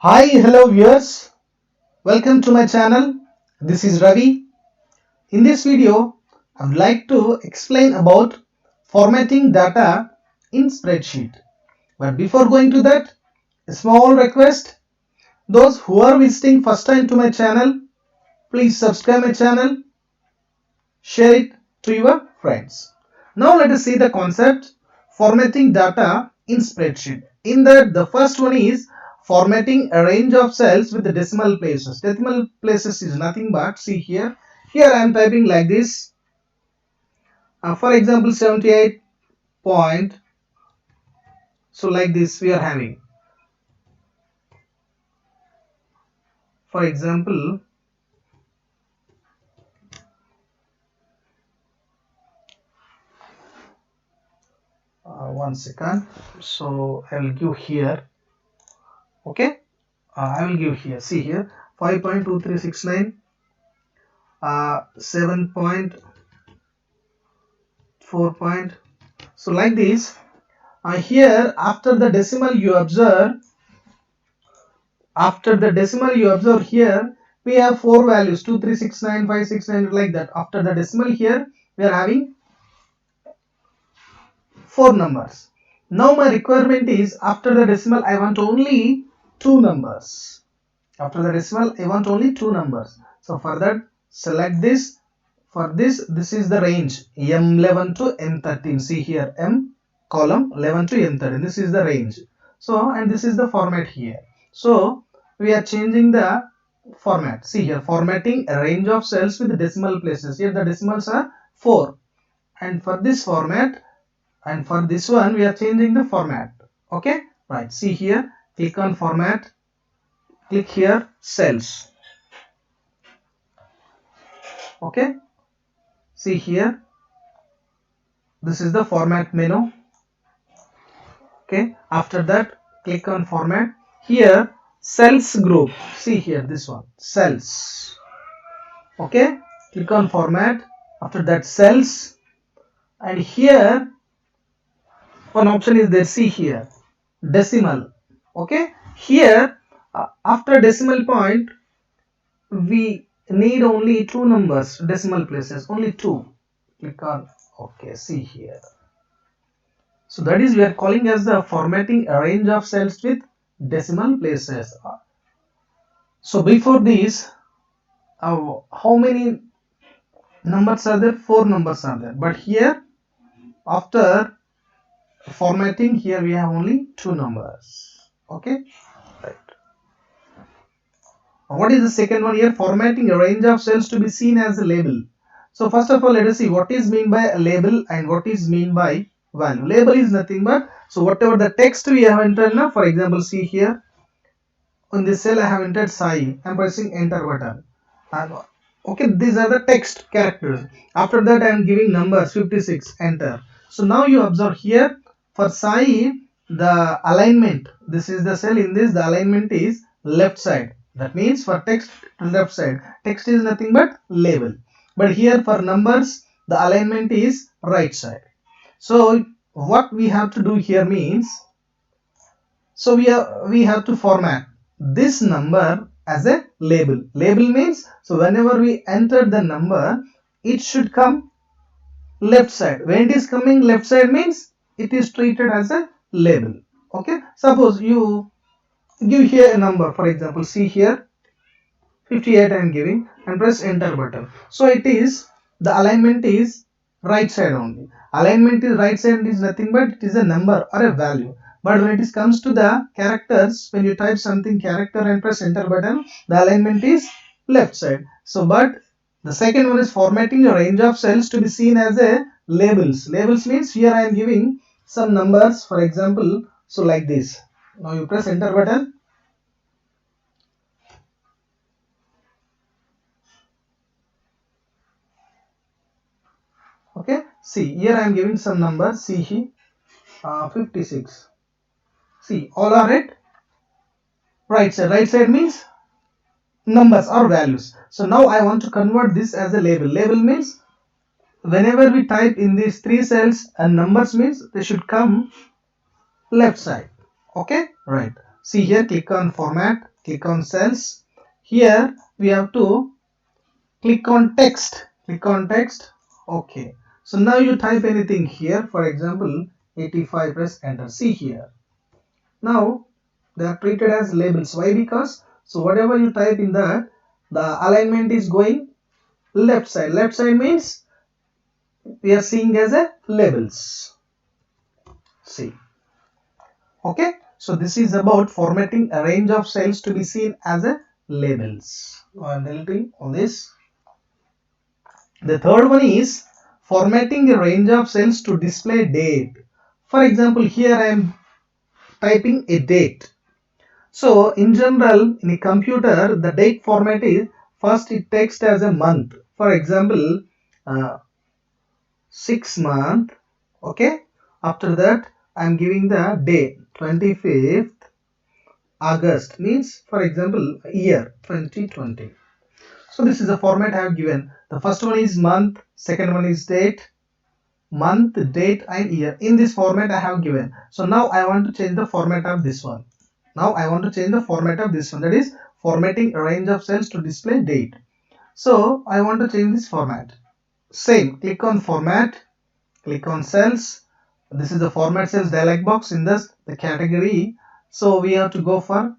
Hi, hello viewers. Welcome to my channel. This is Ravi. In this video, I would like to explain about formatting data in spreadsheet. But before going to that, a small request. Those who are visiting first time to my channel, please subscribe my channel, share it to your friends. Now let us see the concept formatting data in spreadsheet. In that, the first one is formatting a range of cells with the decimal places. Decimal places is nothing but, see here. Here I am typing like this. For example, 78 point. So like this we are having. For example, one second. So I will give here. Okay. I will give here. See here 5.2369. 7.4 point. So like this, here after the decimal you observe, here we have four values 2 3 6 9 5 6 9 like that. After the decimal here we are having four numbers. Now my requirement is after the decimal I want only two numbers. After the decimal I want only two numbers. So for that select this. For this is the range M11 to M13. See here M column 11 to M13. This is the range. So and this is the format here. So we are changing the format. See here formatting a range of cells with decimal places. Here the decimals are 4. And for this format and for this one we are changing the format. Okay, right. See here, click on format, click here cells. Okay, see here, this is the format menu. Okay, after that click on format. Here cells group, see here this one cells. Okay, click on format. After that cells, and here one option is there. See here decimal. Okay, here after decimal point we need only two numbers, decimal places, only two. Click on OK. See here. So that is we are calling as the formatting a range of cells with decimal places. So before this, how many numbers are there? Four numbers are there. But here, after formatting, here we have only two numbers. Okay, right. What is the second one here? Formatting a range of cells to be seen as a label. So first of all, let us see what is mean by a label and what is mean by value. Label is nothing but, so whatever the text we have entered now, for example, see here, on this cell I have entered Sai. I am pressing enter button. And, okay, these are the text characters. After that I am giving numbers 56, enter. So now you observe here for Sai the alignment, this is the cell, in this the alignment is left side. That means for text left side. Text is nothing but label. But here for numbers the alignment is right side. So what we have to do here means, so we have to format this number as a label. Label means, so whenever we enter the number, it should come left side. When it is coming left side means it is treated as a label. Okay, suppose you give here a number, for example, see here 58 I am giving, and press enter button. So it is, the alignment is right side only. Alignment is right side is nothing but it is a number or a value. But when it comes to the characters, when you type something character and press enter button, the alignment is left side. So but the second one is formatting a range of cells to be seen as a labels. Labels means here I am giving some numbers, for example, so like this. Now you press enter button. Okay, see here I am giving some numbers. See here 56. See, all are at right side. Right side means numbers or values. So now I want to convert this as a label. Label means whenever we type in these three cells and numbers means they should come left side. Okay, right. See here, click on format, click on cells. Here we have to click on text, okay. So now you type anything here, for example 85, press enter. See here, now they are treated as labels. Why? Because so whatever you type in that, the alignment is going left side. Left side means we are seeing as a labels. See, okay. So this is about formatting a range of cells to be seen as a labels. Now I am deleting all this. The third one is formatting a range of cells to display date. For example, here I am typing a date. So in general, in a computer, the date format is first it takes as a month. For example, 6 month. Okay. After that, I am giving the day 25th August, means for example year 2020. So this is the format I have given. The first one is month, second one is date, month, date and year. In this format I have given. So now I want to change the format of this one. That is formatting a range of cells to display date. So I want to change this format. Same, click on format, click on cells. This is the format cells dialog box. In this the category, so we have to go for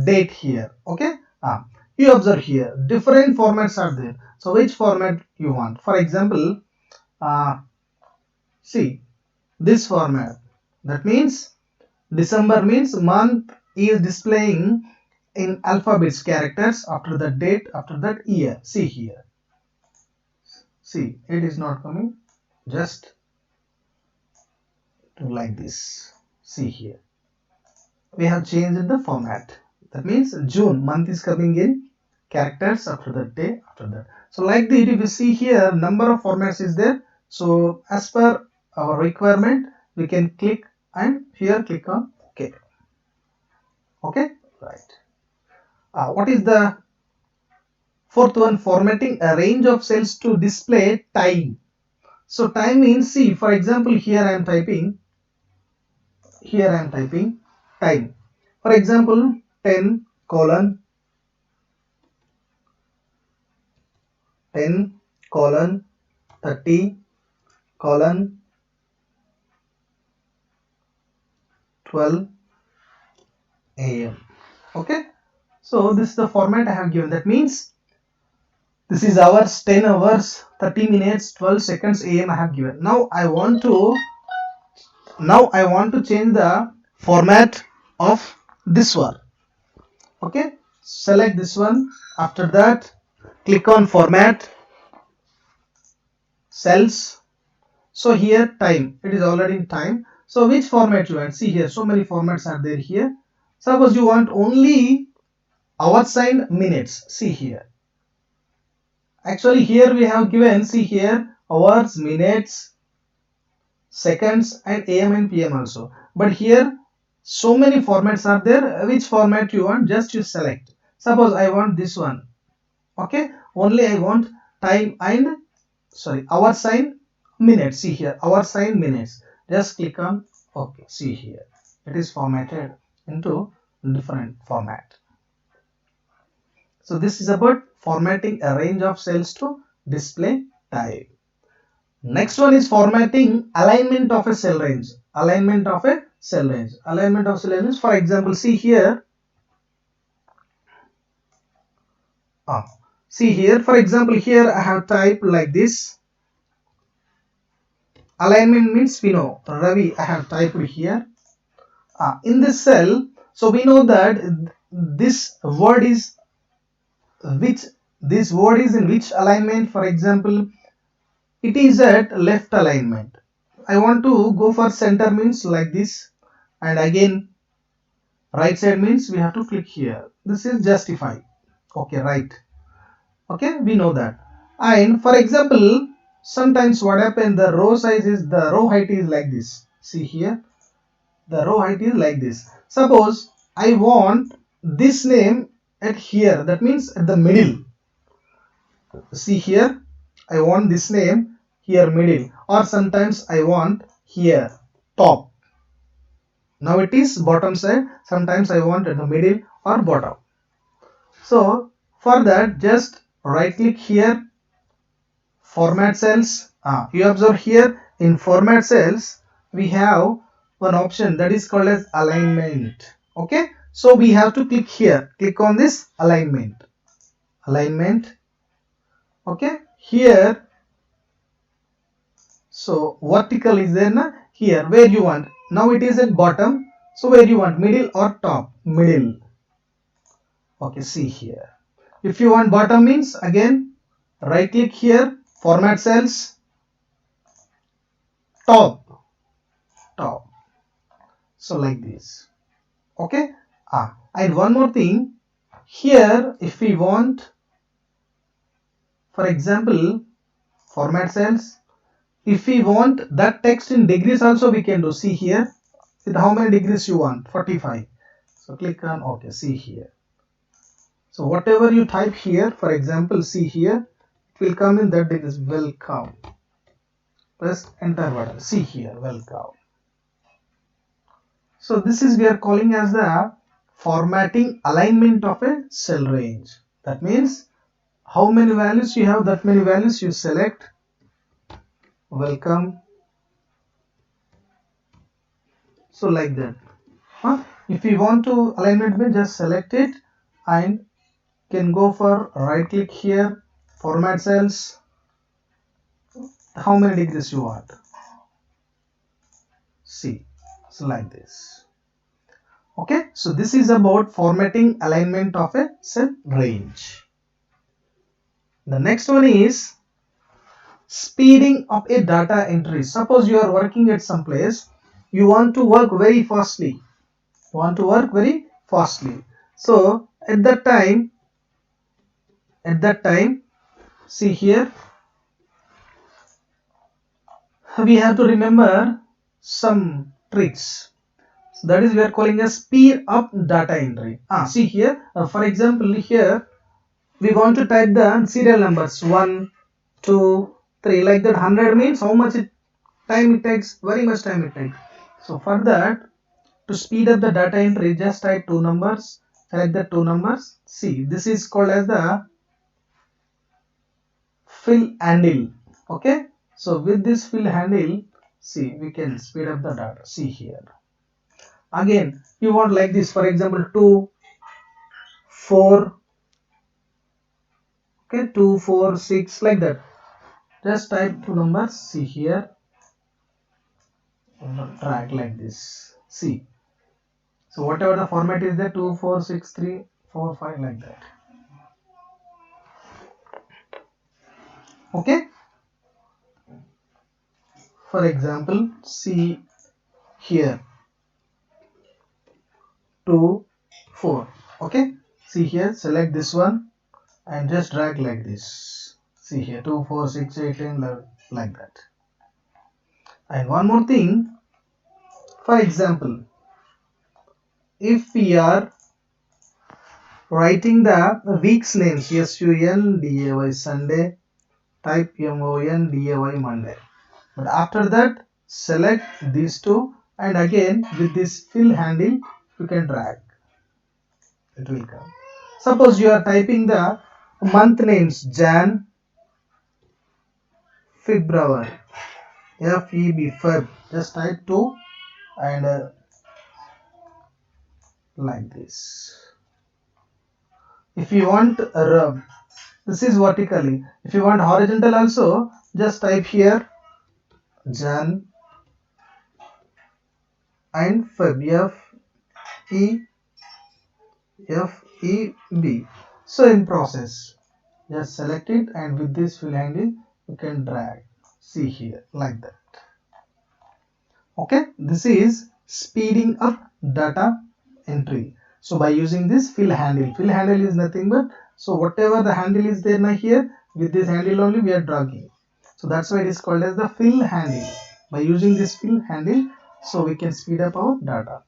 date here. Okay. You observe here different formats are there. So which format you want? For example, see this format. That means December means month is displaying in alphabets characters, after the date, after that year. See here. See, it is not coming. Just like this. See here. We have changed the format. That means June month is coming in characters, after that day, after that. So like that, if you see here, number of formats is there. So as per our requirement, we can click and here click on OK. Okay, right. What is the fourth one? Formatting a range of cells to display time. So time means, see, for example, here I am typing time. For example, 10 colon 10 colon 30 colon 12 AM. Okay, so this is the format I have given. That means this is hours, 10 hours, 30 minutes, 12 seconds AM I have given. Now I want to change the format of this one. Okay, select this one. After that, click on format, cells. So here time, it is already in time. So which format you want? See here, so many formats are there here. Suppose you want only hours and minutes. See here. Actually here we have given, see here, hours, minutes, seconds and AM and PM also. But here so many formats are there. Which format you want? Just you select. Suppose I want this one. Okay, only I want time and hours and minutes. See here, hours and minutes. Just click on OK. See here, it is formatted into different format. So this is about formatting a range of cells to display time. Next one is formatting alignment of a cell range. Alignment of cell range, for example, see here. See here, for example, here I have typed like this. Alignment means we know Ravi, I have typed here. In this cell, so we know that this word is in which alignment. For example, it is at left alignment. I want to go for center, means like this, and again right side means we have to click here. This is justify. Okay, right. Okay, we know that. And for example, sometimes what happens, the row height is like this. See here, the row height is like this. Suppose I want this name at here, that means at the middle. See here, I want this name here middle, or sometimes I want here top. Now it is bottom side, sometimes I want at the middle or bottom. So for that, just right click here, format cells. You observe here in format cells we have one option that is called as alignment. Okay, so we have to click here, click on this alignment. Okay, here, so vertical is there na, here where you want. Now it is at bottom, so where you want, middle or top? Middle. Okay, see here. If you want bottom means, again right click here, format cells, top. So like this. Okay. And one more thing here, if we want, for example, format cells, if we want that text in degrees also we can do. See here, with how many degrees you want, 45. So click on OK. See here. So whatever you type here, for example, see here, it will come in that degrees. Welcome. Press enter button. See here, welcome. So this is we are calling as the formatting alignment of a cell range. That means how many values you have, that many values you select. Welcome. So like that. If you want to alignment, just select it and can go for right click here, format cells, how many degrees you want. See, so like this. Okay, so this is about formatting alignment of a cell range. The next one is speeding up a data entry. Suppose you are working at some place, you want to work very fastly. So at that time, see here, we have to remember some tricks. So that is we are calling as speed up data entry. See here, for example, here we want to type the serial numbers 1, 2, 3, like that. 100 means how much time it takes? Very much time it takes. So for that, to speed up the data entry, just type 2 numbers, select the 2 numbers. See, this is called as the fill handle. Okay, so with this fill handle, see, we can speed up the data. See here. Again, you want like this, for example, 2, 4, okay, 2, 4, 6, like that. Just type 2 numbers. See here, drag like this. See, so whatever the format is there, 2, 4, 6, 3, 4, 5, like that. Okay, for example, see here, 2, 4. Okay, see here, select this one and just drag like this. See here, 2, 4, 6, 8, 10, like that. And one more thing, for example, if we are writing the week's names, SUNDAY Sunday, type MONDAY Monday. But after that, select these two and again with this fill handle you can drag. It will come. Suppose you are typing the month names, Jan, February, FEB, Feb. Just type 2 and like this. If you want this is vertically. If you want horizontal also, just type here Jan and Feb, FEB. So in process, just select it and with this fill handle you can drag. See here, like that. Okay, this is speeding up data entry. So by using this fill handle is nothing but, so whatever the handle is there now here, with this handle only we are dragging. So that's why it is called as the fill handle. By using this fill handle, so we can speed up our data.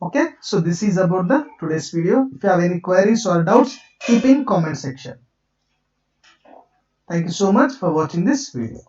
Okay, so this is about the today's video. If you have any queries or doubts, keep in comment section. Thank you so much for watching this video.